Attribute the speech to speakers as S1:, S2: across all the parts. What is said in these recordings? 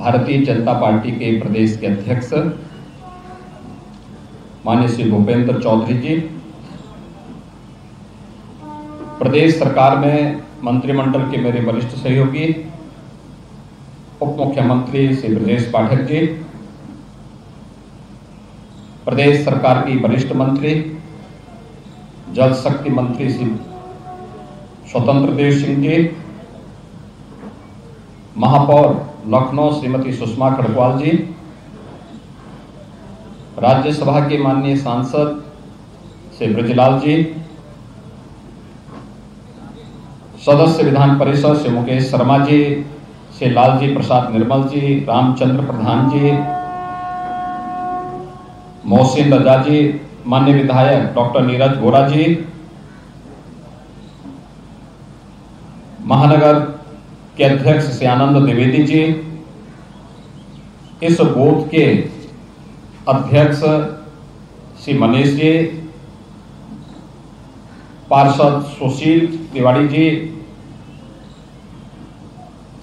S1: Bharatiya Janata party के प्रदेश के अध्यक्ष माननीय श्री भूपेंद्र चौधरी जी, प्रदेश सरकार में मंत्रिमंडल के मेरे वरिष्ठ सहयोगी उप मुख्यमंत्री श्री ब्रजेश पाठक जी, प्रदेश सरकार की वरिष्ठ मंत्री जल शक्ति मंत्री श्री स्वतंत्र देव सिंह जी, महापौर लखनऊ श्रीमती सुषमा खड़गवाल जी, राज्यसभा के माननीय सांसद श्री ब्रजलाल जी, सदस्य विधान परिषद श्री मुकेश शर्मा जी, श्री लालजी प्रसाद निर्मल जी, रामचंद्र प्रधान जी, मोहसिन रजा जी, माननीय विधायक डॉक्टर नीरज वोरा जी, महानगर के अध्यक्ष श्री आनंद द्विवेदी जी, इस बूथ के अध्यक्ष श्री मनीष जी, पार्षद सुशील तिवारी जी,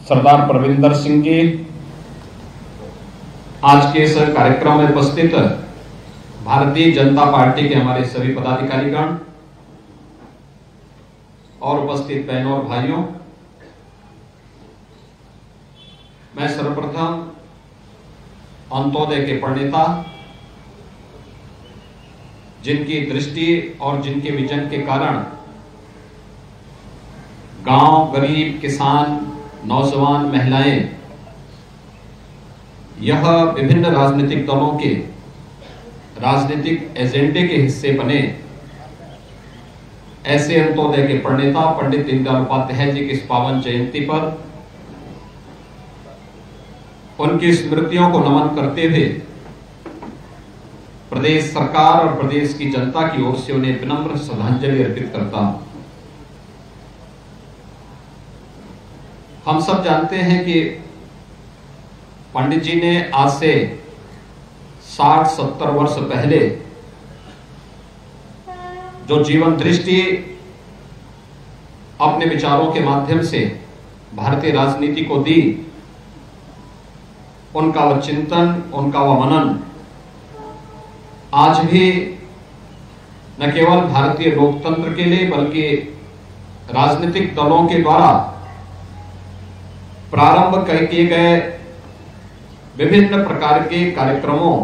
S1: सरदार प्रविंदर सिंह जी, आज के इस कार्यक्रम में उपस्थित भारतीय जनता पार्टी के हमारे सभी पदाधिकारीगण और उपस्थित बहनों और भाइयों, मैं सर्वप्रथम अंत्योदय के प्रणेता, जिनकी दृष्टि और जिनके विजन के कारण गांव, गरीब, किसान, नौजवान, महिलाएं, यह विभिन्न राजनीतिक दलों के राजनीतिक एजेंडे के हिस्से बने, ऐसे अंत्योदय के प्रणेता पंडित दीनदयाल उपाध्याय जी की इस पावन जयंती पर उनकी स्मृतियों को नमन करते हुए प्रदेश सरकार और प्रदेश की जनता की ओर से उन्हें विनम्र श्रद्धांजलि अर्पित करता हूं। हम सब जानते हैं कि पंडित जी ने आज से 60-70 वर्ष पहले जो जीवन दृष्टि अपने विचारों के माध्यम से भारतीय राजनीति को दी, उनका वह चिंतन, उनका वह मनन आज भी न केवल भारतीय लोकतंत्र के लिए बल्कि राजनीतिक दलों के द्वारा प्रारंभ किए गए विभिन्न प्रकार के कार्यक्रमों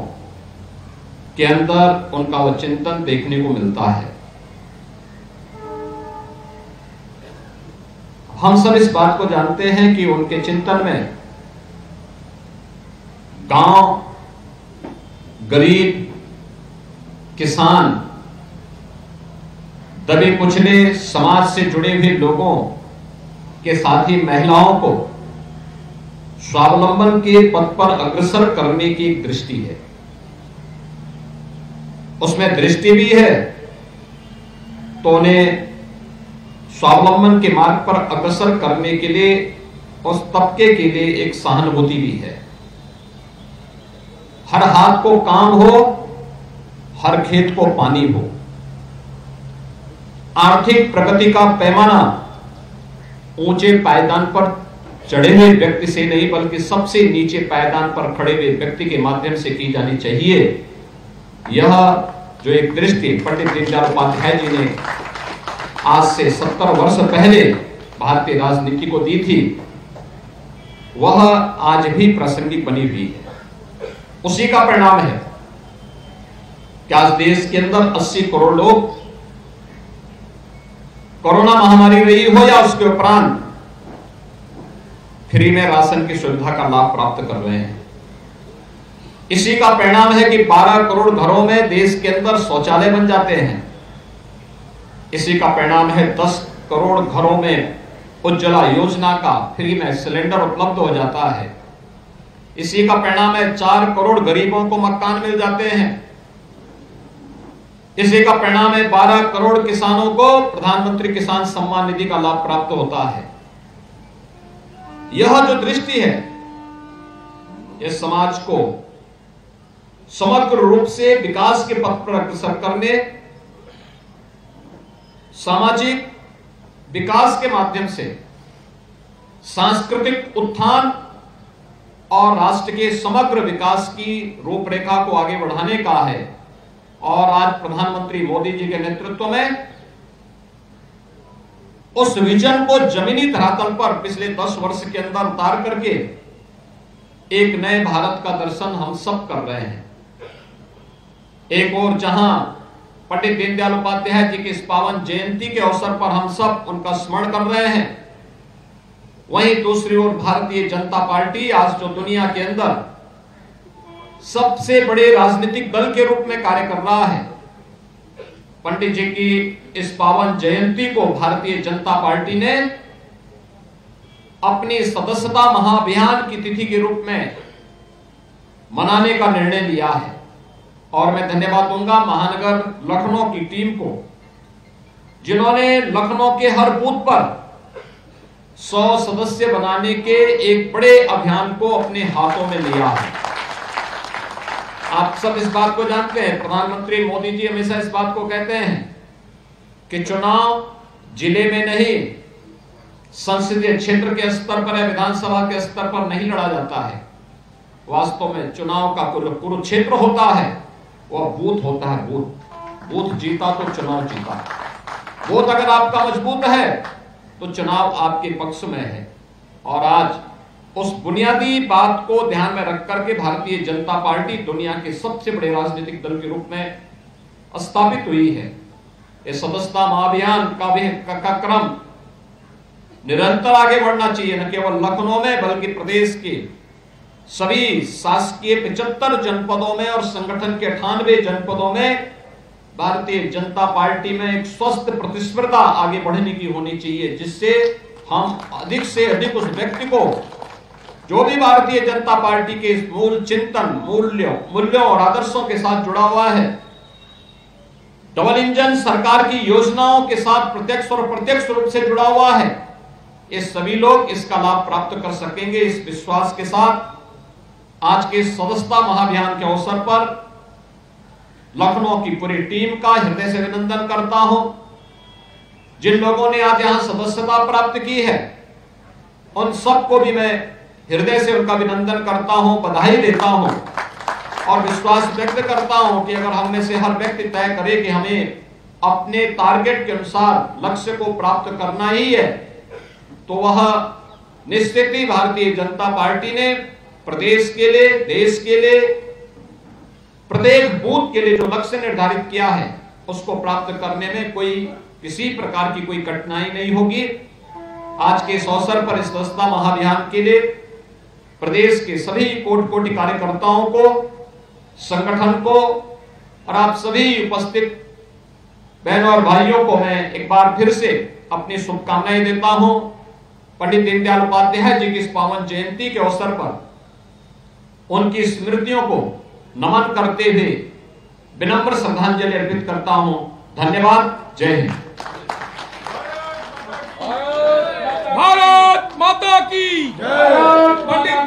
S1: के अंदर उनका वह चिंतन देखने को मिलता है। हम सब इस बात को जानते हैं कि उनके चिंतन में गांव, गरीब, किसान, दबे कुचले समाज से जुड़े हुए लोगों के साथ ही महिलाओं को स्वावलंबन के पथ पर अग्रसर करने की एक दृष्टि है। उसमें दृष्टि भी है तो उन्हें स्वावलंबन के मार्ग पर अग्रसर करने के लिए उस तबके के लिए एक सहानुभूति भी है। हर हाथ को काम हो, हर खेत को पानी हो। आर्थिक प्रगति का पैमाना ऊंचे पायदान पर चढ़े हुए व्यक्ति से नहीं बल्कि सबसे नीचे पायदान पर खड़े हुए व्यक्ति के माध्यम से की जानी चाहिए। यह जो एक दृष्टि पंडित दीनदयाल उपाध्याय जी ने आज से 70 वर्ष पहले भारतीय राजनीति को दी थी, वह आज भी प्रासंगिक बनी हुई है। उसी का परिणाम है कि आज देश के अंदर 80 करोड़ लोग कोरोना महामारी रही हो या उसके उपरांत फ्री में राशन की सुविधा का लाभ प्राप्त कर रहे हैं। इसी का परिणाम है कि 12 करोड़ घरों में देश के अंदर शौचालय बन जाते हैं। इसी का परिणाम है 10 करोड़ घरों में उज्ज्वला योजना का फ्री में सिलेंडर उपलब्ध हो जाता है। इसी का परिणाम है 4 करोड़ गरीबों को मकान मिल जाते हैं। इसी का परिणाम है 12 करोड़ किसानों को प्रधानमंत्री किसान सम्मान निधि का लाभ प्राप्त होता है। यह जो दृष्टि है, यह समाज को समग्र रूप से विकास के पथ पर अग्रसर करने, सामाजिक विकास के माध्यम से सांस्कृतिक उत्थान और राष्ट्र के समग्र विकास की रूपरेखा को आगे बढ़ाने का है। और आज प्रधानमंत्री मोदी जी के नेतृत्व में उस विजन को जमीनी धरातल पर पिछले 10 वर्ष के अंदर उतार करके एक नए भारत का दर्शन हम सब कर रहे हैं। एक और जहां पंडित दीनदयाल उपाध्याय जी की इस पावन जयंती के अवसर पर हम सब उनका स्मरण कर रहे हैं, वहीं दूसरी ओर भारतीय जनता पार्टी आज जो दुनिया के अंदर सबसे बड़े राजनीतिक दल के रूप में कार्य कर रहा है, पंडित जी की इस पावन जयंती को भारतीय जनता पार्टी ने अपनी सदस्यता महाअभियान की तिथि के रूप में मनाने का निर्णय लिया है। और मैं धन्यवाद दूंगा महानगर लखनऊ की टीम को, जिन्होंने लखनऊ के हर बूथ पर 100 सदस्य बनाने के एक बड़े अभियान को अपने हाथों में लिया है। आप सब इस बात को जानते हैं, प्रधानमंत्री मोदी जी हमेशा इस बात को कहते हैं कि चुनाव जिले में नहीं, संसदीय क्षेत्र के स्तर पर या विधानसभा के स्तर पर नहीं लड़ा जाता है। वास्तव में चुनाव का कुरुक्षेत्र होता है, वह बूथ होता है। बूथ जीता तो चुनाव जीता। बूथ अगर आपका मजबूत है तो चुनाव आपके पक्ष में है। और आज उस बुनियादी बात को ध्यान में रख करके भारतीय जनता पार्टी दुनिया के सबसे बड़े राजनीतिक दल के रूप में स्थापित हुई है। इस सदस्यता महाअभियान का क्रम निरंतर आगे बढ़ना चाहिए, न केवल लखनऊ में बल्कि प्रदेश के सभी शासकीय 75 जनपदों में और संगठन के 98 जनपदों में भारतीय जनता पार्टी में एक स्वस्थ प्रतिस्पर्धा आगे बढ़ने की होनी चाहिए, जिससे हम अधिक से अधिक उस व्यक्ति को जो भी भारतीय जनता पार्टी के मूल चिंतन, मूल्यों और आदर्शों के साथ जुड़ा हुआ है, डबल इंजन सरकार की योजनाओं के साथ प्रत्यक्ष और अप्रत्यक्ष रूप से जुड़ा हुआ है, ये सभी लोग इसका लाभ प्राप्त कर सकेंगे। इस विश्वास के साथ आज के सदस्यता महाअभियान के अवसर पर लखनऊ की पूरी टीम का हृदय से अभिनंदन करता हूं। जिन लोगों ने आज यहां सदस्यता प्राप्त की है, उन सबको भी मैं हृदय से उनका अभिनंदन करता हूं, बधाई देता हूं और विश्वास व्यक्त करता हूं कि अगर हम में से हर व्यक्ति तय करे कि हमें अपने टारगेट के अनुसार लक्ष्य को प्राप्त करना ही है, तो वह निश्चित ही भारतीय जनता पार्टी ने प्रदेश के लिए, देश के लिए, प्रत्येक बूथ के लिए जो लक्ष्य निर्धारित किया है उसको प्राप्त करने में किसी प्रकार की कोई कठिनाई नहीं होगी। आज के इस अवसर पर इस सदस्यता महाअभियान के लिए प्रदेश के सभी कोटि कार्यकर्ताओं को, संगठन को और आप सभी उपस्थित बहनों और भाइयों को मैं एक बार फिर से अपनी शुभकामनाएं देता हूं। पंडित दीनदयाल उपाध्याय जी की इस पावन जयंती के अवसर पर उनकी स्मृतियों को नमन करते हुए विनम्र श्रद्धांजलि अर्पित करता हूं। धन्यवाद। जय हिंद।
S2: भारत माता की जय।